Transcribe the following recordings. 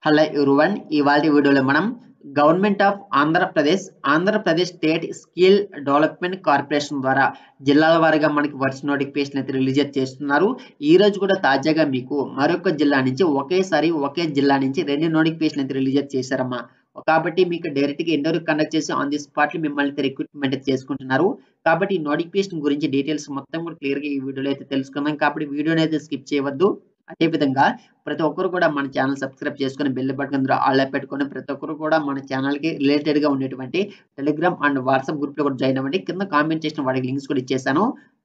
Hello everyone ఇవాల్టి వీడియోలో మనం government of Andhra Pradesh state skill development corporation ద్వారా జిల్లాల వారీగా మనకి వర్క్ నోటిఫికేషన్ అయితే రిలీజ్ చేస్తున్నారు. ఈ రోజు కూడా తాజాగా మీకు మరొక జిల్లా నుంచి ఒకే జిల్లా నుంచి రెండు నోటిఫికేషన్ అయితే రిలీజ్ చేశారమ్మా. కాబట్టి మీకు డైరెక్ట్ గా ఇంటర్వ్యూ కండక్ట్ చేసి ఆన్ ది స్పాట్ లో మిమ్మల్ని రిక్రూట్మెంట్ చేసుకుంటున్నారు. కాబట్టి ఈ నోటిఫికేషన్ గురించి డీటెయిల్స్ మొత్తం కూడా క్లియర్ గా ఈ వీడియోలో అయితే తెలుసుకుందాం. కాబట్టి వీడియోని అయితే స్కిప్ చేయవద్దు. అదే విధంగా ప్రతి ఒక్కరు కూడా మన ఛానల్ సబ్స్క్రైబ్ చేసుకొని బెల్ బటన్ ద్వారా ఆల్ పెట్టుకొని ప్రతి ఒక్కరు కూడా మన ఛానల్ కి రిలేటెడ్ గా ఉండేటువంటి టెలిగ్రామ్ అండ్ వాట్సాప్ గ్రూప్ లో కూడా జాయిన్ అవ్వండి. కింద కామెంట్ చేసిన వాటికి లింక్స్ కూడా ఇచ్చేసాను.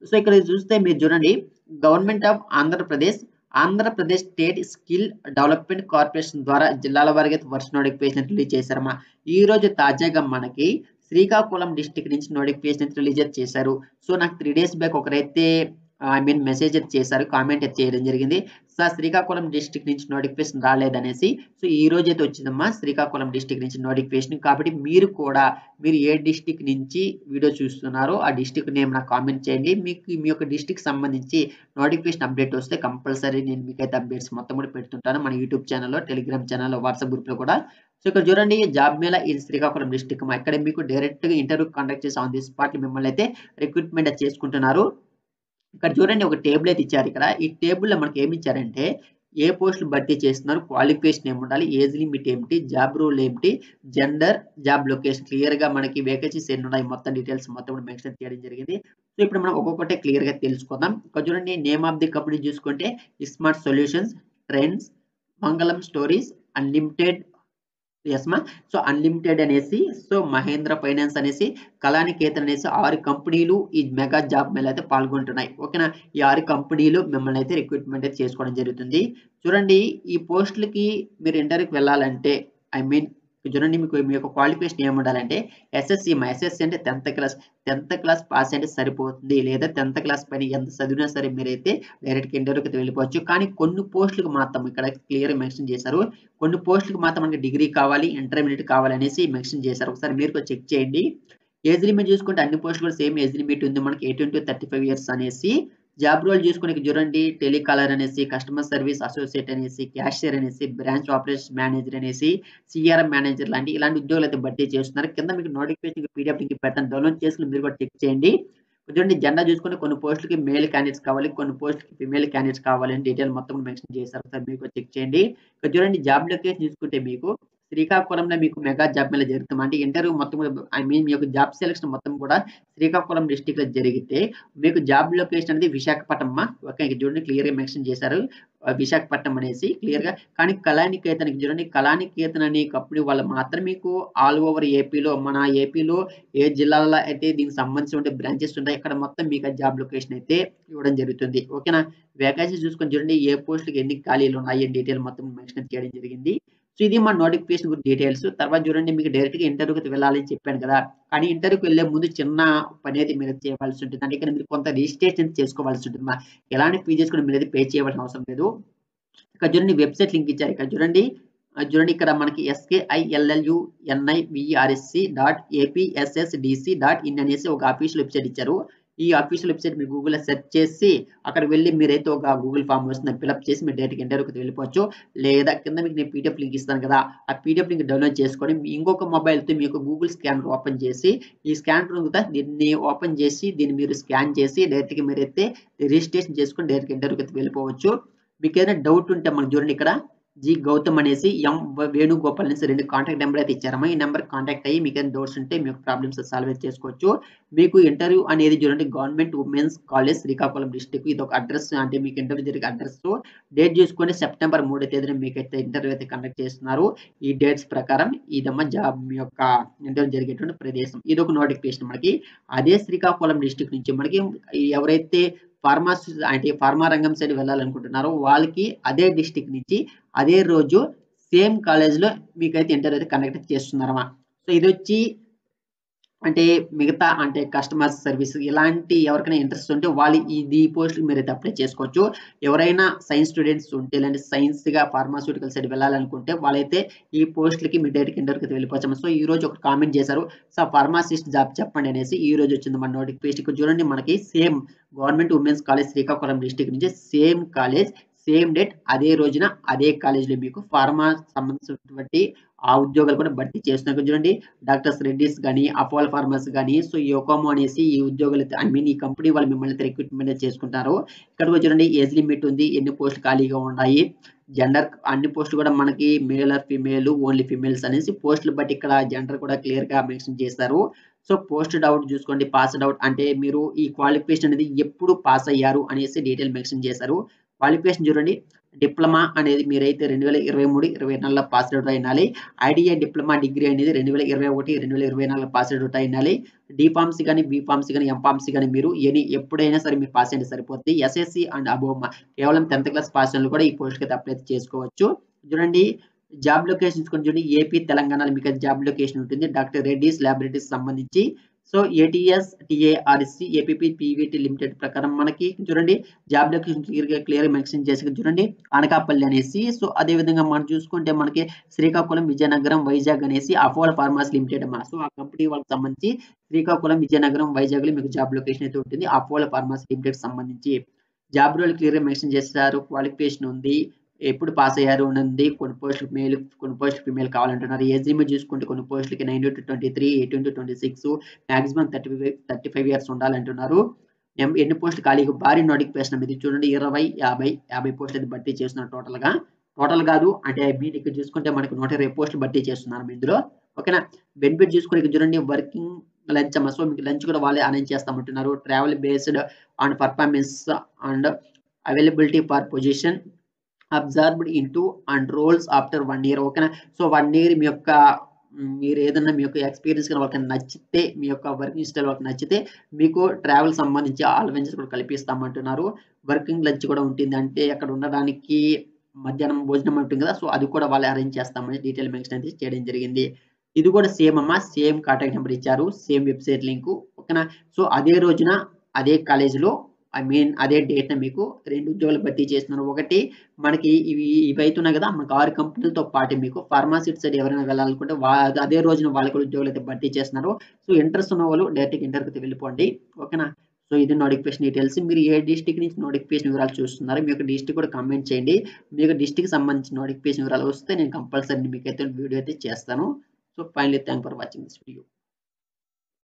సో ఇక్కడ చూస్తే మీరు చూడండి, government of Andhra Pradesh state skill development corporation ద్వారా జిల్లాల వారీగా వర్క్ నోటిఫికేషన్ రిలీజ్ చేశారమ్మా. ఈ రోజు తాజాగా మనకి శ్రీకాకుళం డిస్ట్రిక్ట్ నుంచి నోటిఫికేషన్ రిలీజ్ చేశారు. సో నాకు 3 days బ్యాక్ ఒకరైతే మెసేజ్ చేశారు, కామెంట్ చేయడం జరిగింది. సార్ శ్రీకాకుళం డిస్ట్రిక్ట్ నుంచి నోటిఫికేషన్ రాలేదనేసి. సో ఈ రోజు అయితే వచ్చిందమ్మా శ్రీకాకుళం డిస్ట్రిక్ట్ నుంచి నోటిఫికేషన్. కాబట్టి మీరు ఏ డిస్ట్రిక్ట్ నుంచి వీడియో చూస్తున్నారో ఆ డిస్ట్రిక్ట్ నేమ్ నాకు కామెంట్ చేయండి. మీకు మీ యొక్క డిస్ట్రిక్ట్ సంబంధించి నోటిఫికేషన్ అప్డేట్ వస్తే కంపల్సరీ నేను మీకైతే అప్డేట్స్ మొత్తం కూడా పెడుతుంటాను మన యూట్యూబ్ ఛానల్లో, టెలిగ్రామ్ ఛానల్లో, వాట్సాప్ గ్రూప్ లో కూడా. సో ఇక్కడ చూడండి, జాబ్ మేళా ఇది శ్రీకాకుళం డిస్ట్రిక్ట్. ఇక్కడ మీకు డైరెక్ట్ గా ఇంటర్వ్యూ కండక్ట్ చేసి ఆన్ ది స్పాట్ మిమ్మల్ని అయితే రిక్రూట్మెంట్ చేసుకుంటున్నారు. ఇక్కడ చూడండి, ఒక టేబుల్ అయితే ఇచ్చారు. ఇక్కడ ఈ టేబుల్ లో మనకి ఏమి ఇచ్చారంటే ఏ పోస్టులు భర్తీ చేస్తున్నారు, క్వాలిఫికేషన్ ఏమి ఉండాలి, ఏజ్ లిమిట్ ఏమిటి, జాబ్ రూల్ ఏమిటి, జెండర్, జాబ్ లొకేషన్, క్లియర్ గా మనకి వేకెన్సీస్ ఎన్ని ఉన్నాయి మొత్తం డీటెయిల్స్ మొత్తం మెన్షన్ చేయడం జరిగింది. సో ఇప్పుడు మనం ఒక్కొక్కటే క్లియర్ గా తెలుసుకుందాం. ఇక్కడ చూడండి, నేమ్ ఆఫ్ ది కంపెనీ చూసుకుంటే స్మార్ట్ సొల్యూషన్స్, ట్రెండ్స్, మంగళం stories, unlimited, ESMA. So unlimited అనేసి, సో మహేంద్ర ఫైనాన్స్ అనేసి, కళానికేతన్ అనేసి 6 కంపెనీలు ఈ మెగా జాబ్ మేళ అయితే పాల్గొంటున్నాయి. ఓకేనా, ఈ 6 కంపెనీలు మిమ్మల్ని అయితే రిక్రూట్మెంట్ అయితే చేసుకోవడం జరుగుతుంది. చూడండి, ఈ పోస్టులకి మీరు ఇంటర్వ్యూకి వెళ్ళాలంటే చూడండి, మీ యొక్క క్వాలిఫికేషన్ ఏమి ఉండాలంటే ఎస్ఎస్సి అంటే 10th క్లాస్ పాస్ అంటే సరిపోతుంది. లేదా 10th క్లాస్ పైన ఎంత చదివినా సరే మీరైతే డైరెక్ట్ ఇంటర్వ్యూకి వెళ్ళిపోవచ్చు. కానీ కొన్ని పోస్టులకు మాత్రం ఇక్కడ క్లియర్ మెన్షన్ చేశారు, కొన్ని పోస్టులకు మాత్రం మనకి డిగ్రీ కావాలి, ఇంటర్మీడియట్ కావాలి అనేసి మెన్షన్ చేశారు. ఒకసారి మీరు చెక్ చేయండి. ఏజ్ లిమిట్ చూసుకుంటే అన్ని పోస్టులు కూడా సేమ్ ఏజ్ లిమిట్ ఉంది మనకి, 18 to 35 years అనేసి. జాబ్ రోల్ చూసుకుని చూడండి, టెలికాలర్ అనేసి, కస్టమర్ సర్వీస్ అసోసియేట్ అనేసి, క్యాషియర్ అనేసి, బ్రాంచ్ ఆపరేషన్ మేనేజర్ అనేసి, సిఆర్ఎం మేనేజర్ ఇలాంటి ఉద్యోగులు అయితే భర్తీ చేస్తున్నారు. కింద మీకు నోటిఫికేషన్ పీడిఎఫ్ లింక్ పెడతాను, డౌన్లోడ్ చేసుకుని మీరు కూడా చెక్ చేయండి. చూడండి, జెండా చూసుకుని కొన్ని పోస్టులకి మేల్ క్యాండిడేట్స్ కావాలి, కొన్ని పోస్టులకి ఫిమేల్ క్యాండిడేట్స్ కావాలి అని డీటెయిల్ మొత్తం మెన్షన్ చేశారు. సార్ మీకు చెక్ చేయండి. ఇక్కడ చూడండి, జాబ్ లొకేషన్ చూసుకుంటే మీకు శ్రీకాకుళంలో మీకు మెగా జాబ్ మేళ జరుగుతుంది. అంటే ఇంటర్వ్యూ మొత్తం మీ యొక్క జాబ్ సెలక్షన్ మొత్తం కూడా శ్రీకాకుళం డిస్ట్రిక్ట్ లో జరిగితే మీకు జాబ్ లొకేషన్ అనేది విశాఖపట్నం. ఓకే, చూడండి క్లియర్ గా మెన్షన్ చేశారు విశాఖపట్నం అనేసి క్లియర్ గా. కానీ కళానికేతన్ చూడండి, కళానికేతన్ అనే కంపెనీ వాళ్ళు మాత్రం మీకు ఆల్ ఓవర్ ఏపీలో, మన ఏపీలో ఏ జిల్లాలో అయితే దీనికి సంబంధించి ఉంటే బ్రాంచెస్ ఉంటాయి ఇక్కడ మొత్తం మీకు జాబ్ లొకేషన్ అయితే ఇవ్వడం జరుగుతుంది. ఓకేనా, వేకెన్సీ చూసుకొని చూడండి ఏ పోస్టులకు ఎన్ని ఖాళీలు ఉన్నాయి డీటెయిల్ మొత్తం మెన్షన్ చేయడం జరిగింది. సో ఇది మన నోటిఫికేషన్ గురించి డీటెయిల్స్. తర్వాత చూడండి, మీకు డైరెక్ట్ గా ఇంటర్వ్యూకి వెళ్ళాలని చెప్పాను కదా. కానీ ఇంటర్వ్యూకి వెళ్లే ముందు చిన్న పని అయితే మీరు చేయవలసి ఉంటుంది. అంటే ఇక్కడ మీరు కొంత రిజిస్ట్రేషన్ చేసుకోవాల్సి ఉంటుంది. ఎలాంటి ఫీజెస్ కూడా మీరు పే చేయవలసిన అవసరం లేదు. ఇక్కడ చూడండి, వెబ్సైట్ లింక్ ఇచ్చారు. ఇక్కడ చూడండి, ఇక్కడ మనకి skillunivrsc.apssdc.in అనేసి ఒక అఫీషియల్ వెబ్సైట్ ఇచ్చారు. ఈ అఫీషియల్ వెబ్సైట్ మీరు గూగుల్ లో సెర్చ్ చేసి అక్కడ వెళ్ళి మీరైతే ఒక గూగుల్ ఫామ్ వస్తుంది, ఫిల్అప్ చేసి మీరు డైరెక్ట్ ఇంటర్వ్యూకి వెళ్ళిపోవచ్చు. లేదా కింద మీకు నేను పీడిఎఫ్ లింక్ ఇస్తాను కదా, ఆ పీడిఎఫ్ లింక్ డౌన్లోడ్ చేసుకొని ఇంకొక మొబైల్ తో మీకు గూగుల్ స్కానర్ ఓపెన్ చేసి ఈ స్కానర్ దీన్ని ఓపెన్ చేసి దీన్ని మీరు స్కాన్ చేసి డైరెక్ట్ గా మీరైతే రిజిస్ట్రేషన్ చేసుకొని డైరెక్ట్ ఇంటర్వ్యూకి వెళ్ళిపోవచ్చు. మీకు ఏదైనా డౌట్ ఉంటే మనకు చూడండి, ఇక్కడ జి గౌతమ్ అనేసి, ఎం వేణుగోపాల్ అనేసి 2 కాంటాక్ట్ నెంబర్ అయితే ఇచ్చారమ్మా. ఈ నెంబర్ కాంటాక్ట్ అయ్యి మీకు ఏదైనా డౌట్స్ ఉంటే మీకు ప్రాబ్లమ్స్ సాల్వ్ చేసుకోవచ్చు. మీకు ఇంటర్వ్యూ అనేది చూడండి, government women's college Srikakulam district. ఇది ఒక అడ్రస్, అంటే మీకు ఇంటర్వ్యూ జరిగే అడ్రస్. డేట్ చూసుకొని సెప్టెంబర్ 3వ తేదీన మీకైతే ఇంటర్వ్యూ అయితే కండక్ట్ చేస్తున్నారు. ఈ డేట్స్ ప్రకారం ఇదమ్మా జాబ్ యొక్క ఇంటర్వ్యూ జరిగేటువంటి ప్రదేశం. ఇది ఒక నోటిఫికేషన్ మనకి. అదే శ్రీకాకుళం డిస్ట్రిక్ట్ నుంచి మనకి ఎవరైతే ఫార్మా రంగం సైడ్ వెళ్ళాలనుకుంటున్నారో వాళ్ళకి అదే డిస్ట్రిక్ట్ నుంచి అదే రోజు సేమ్ కాలేజ్ లో మీకైతే ఇంటర్వ్యూ అయితే కండక్ట్ చేస్తున్నారమ్మా. సో ఇది వచ్చి అంటే మిగతా అంటే కస్టమర్ సర్వీస్ ఇలాంటి ఎవరికైనా ఇంట్రెస్ట్ ఉంటే వాళ్ళు ఈ పోస్ట్ మీరైతే అప్లై చేసుకోవచ్చు. ఎవరైనా సైన్స్ స్టూడెంట్స్ ఉంటే లేదంటే సైన్స్ గా ఫార్మాస్యూటికల్ సైడ్ వెళ్ళాలనుకుంటే వాళ్ళైతే ఈ పోస్టులకి మీ డైరెక్ట్ ఇంటర్వ్యూకి వెళ్ళిపోవచ్చు. సో ఈ రోజు ఒక కామెంట్ చేశారు, సో ఫార్మాసిస్ట్ జాబ్ చెప్పండి అనేసి. ఈ రోజు వచ్చింది మన నోటిఫికేషన్. చూడండి, మనకి same government women's college Srikakulam district నుంచి సేమ్ కాలేజ్ సేమ్ డేట్ అదే రోజున అదే కాలేజీలో మీకు ఫార్మా సంబంధించినటువంటి ఆ ఉద్యోగాలు కూడా భర్తీ చేస్తున్నారు. ఇక్కడ చూడండి డాక్టర్స్ రెడ్డిస్ గాని, అపోలో ఫార్మర్స్ గాని, సో యోకోమో అనేసి ఈ ఉద్యోగాలు ఐ మీన్ ఈ కంపెనీ వాళ్ళు మిమ్మల్ని రిక్రూట్మెంట్ చేసుకుంటారు. ఇక్కడ కూడా చూడండి ఏజ్ లిమిట్ ఉంది. ఎన్ని పోస్టులు ఖాళీగా ఉన్నాయి. జెండర్ అన్ని పోస్టులు కూడా మనకి male or female only females అనేసి పోస్టులు బట్టి ఇక్కడ జెండర్ కూడా క్లియర్‌గా మెన్షన్ చేశారు. సో పోస్టెడ్ అవుట్ చూసుకోండి. పాస్డ్ అవుట్ అంటే మీరు ఈ క్వాలిఫికేషన్ అనేది ఎప్పుడు పాస్ అయ్యారు అనేసి డీటెయిల్ మెన్షన్ చేశారు. క్వాలిఫికేషన్ చూడండి. డిప్లొమా అనేది మీరైతే 2023, 24లో పాస్డ్ అవుట్ అయ్యుండాలి. ఐడిఐ డిప్లొమా డిగ్రీ అనేది 2021, 2024లో పాస్డ్ అవుట్ అయ్యుండాలి. డి ఫార్మసీ గాని, బి ఫార్మసీ గాని, ఎం ఫార్మసీ గాని మీరు ఎప్పుడైనా సరే మీరు పాస్ అయ్యింటే సరిపోద్ది. ఎస్ఎస్‌సి అండ్ అబోవ్ కేవలం 10th క్లాస్ పాస్ అయినోళ్ళు కూడా ఈ పోస్ట్‌కి అయితే అప్లై చేసుకోవచ్చు. చూడండి జాబ్ లొకేషన్ చూసుకొని చూడండి. ఏపీ, తెలంగాణలో మీకు జాబ్ లొకేషన్ ఉంటుంది. డాక్టర్ రెడ్డిస్ ల్యాబొరేటరీస్ సంబంధించి so ATS, TARC, APP, PVT limited ప్రకారం మనకి చూడండి జాబ్ లొకేషన్ క్లియర్‌గా మెన్షన్ చేసి చూడండి అనకాపల్లి అనేసి. సో అదే విధంగా మనం చూసుకుంటే మనకి శ్రీకాకుళం, విజయనగరం, వైజాగ్ అనేసి అపోలో ఫార్మాస్ లిమిటెడ్ సో ఆ కంపెనీ వాళ్ళకి సంబంధించి శ్రీకాకుళం, విజయనగరం, వైజాగ్‌లో మీకు జాబ్ లొకేషన్ అయితే ఉంటుంది. అపోలో ఫార్మాస్ లిమిటెడ్‌కి సంబంధించి జాబ్ రోల్ క్లియర్‌గా మెన్షన్ చేశారు. క్వాలిఫికేషన్ ఉంది. ఎప్పుడు పాస్ అయ్యారు అని ఉంది. కొన్ని పోస్టులు మేల్, కొన్ని పోస్టులు ఫీమేల్ కావాలంటున్నారు. ఏజ్ లిమిట్ చూసుకుంటే కొన్ని పోస్టులకి 19-23, 18-26 మాక్సిమం 35 ఇయర్స్ ఉండాలంటున్నారు. ఎన్ని పోస్టులు ఖాళీగా భారీ నోటిఫికేషన్ ఇది చూడండి 20, 50 పోస్టులు అయితే భర్తీ చేస్తున్నారు టోటల్‌గా. టోటల్ కాదు అంటే మీరు ఇక్కడ చూసుకుంటే మనకు 120 పోస్టులు భర్తీ చేస్తున్నారు ఇందులో. ఓకేనా. బెనిఫిట్ చూసుకొని ఇక్కడ చూడండి వర్కింగ్ లంచ్ అమ్మ. సో మీకు లంచ్ కూడా వాళ్ళే అరేంజ్ చేస్తామంటున్నారు. Travel based on performance and availability for position observed into and roles after 1 year. ఓకేనా. సో 1 ఇయర్ మీ యొక్క మీరు ఏదన్నా మీ యొక్క ఎక్స్‌పీరియన్స్ గాని వాళ్ళకి నచ్చితే మీ యొక్క వర్కింగ్ స్టైల్ వాళ్ళకి నచ్చితే మీకు ట్రావెల్ సంబంధించి అలవెన్సెస్ కూడా కల్పిస్తామంటున్నారు. వర్కింగ్ లంచ్ కూడా ఉంటుంది. అంటే అక్కడ ఉండడానికి మధ్యాహ్నం భోజనం ఉంటుంది కదా! సో అది కూడా వాళ్ళే అరేంజ్ చేస్తామని డీటెయిల్ మెన్షన్ అయితే చేయడం జరిగింది. ఇది కూడా సేమ్ అమ్మా. సేమ్ కాంటాక్ట్ నంబర్ ఇచ్చారు. Same website link. ఓకేనా. సో అదే రోజున అదే కాలేజీలో ఐ మీన్ అదే డేట్‌న మీకు 2 ఉద్యోగాలు భర్తీ చేస్తున్నారు. ఒకటి మనకి ఇవైతున్నాయి కదా! మనకు 6 కంపెనీలతో పాటు మీకు ఫార్మాసిటీ సైడ్ ఎవరైనా వెళ్ళాలనుకుంటే అదే రోజున వాళ్ళకి కూడా ఉద్యోగాలు అయితే భర్తీ చేస్తున్నారు. సో ఇంట్రెస్ట్ ఉన్నవాళ్ళు డైరెక్ట్‌గా ఇంటర్‌వ్యూకి అయితే వెళ్ళిపోండి. ఓకేనా. సో ఇది నోటిఫికేషన్ డీటెయిల్స్. మీరు ఏ డిస్ట్రిక్ట్ నుంచి నోటిఫికేషన్ వివరాలు చూస్తున్నారు. మీ యొక్క డిస్ట్రిక్ట్ కూడా కామెంట్ చేయండి. మీ యొక్క డిస్ట్రిక్ట్‌కి సంబంధించిన నోటిఫికేషన్ వివరాలు వస్తే నేను కంపల్సరీ మీకైతే వీడియో అయితే చేస్తాను. So finally thank for watching this video.